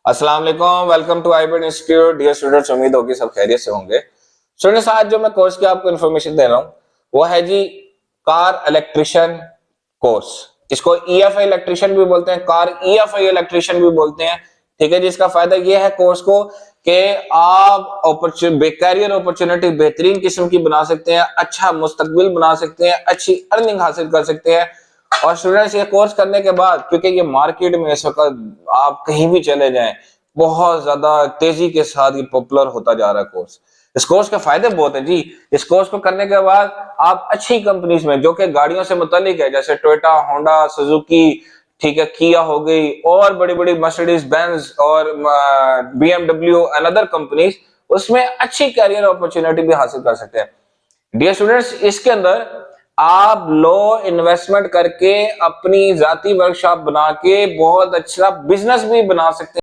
अस्सलाम वालेकुम, welcome to IBEd institute. Dear students, उम्मीद होगी सब खैरियत से होंगे। स्टूडेंट्स, आज जो मैं कोर्स की आपको इन्फॉर्मेशन दे रहा हूँ वो है जी कार इलेक्ट्रिशियन कोर्स। इसको ईएफआई इलेक्ट्रिशियन भी बोलते हैं, कार ईएफआई इलेक्ट्रिशियन भी बोलते हैं। ठीक है जी। इसका फायदा ये है कोर्स को कि आप कैरियर अपॉर्चुनिटी बेहतरीन किस्म की बना सकते हैं, अच्छा मुस्तकबिल बना सकते हैं, अच्छी अर्निंग हासिल कर सकते हैं। और स्टूडेंट्स, ये कोर्स करने के बाद, क्योंकि ये मार्केट में इस वक्त आप कहीं भी चले जाएं, बहुत ज्यादा तेजी के साथ ये पॉपुलर होता जा रहा है कोर्स। इस कोर्स के फायदे बहुत हैं जी। इस कोर्स को करने के बाद आप अच्छी कंपनीज में, जो कि गाड़ियों से मुतालिक है, जैसे टोयोटा, होंडा, सुजुकी, ठीक है, किया हो गई, और बड़ी बड़ी मर्सिडीज बेंज और बीएमडब्ल्यू एंड अदर कंपनीज, उसमें अच्छी कैरियर अपॉर्चुनिटी भी हासिल कर सकते हैं। डियर स्टूडेंट्स, इसके अंदर आप लो इन्वेस्टमेंट करके अपनी जाती वर्कशॉप बना के बहुत अच्छा बिजनेस भी बना सकते हैं।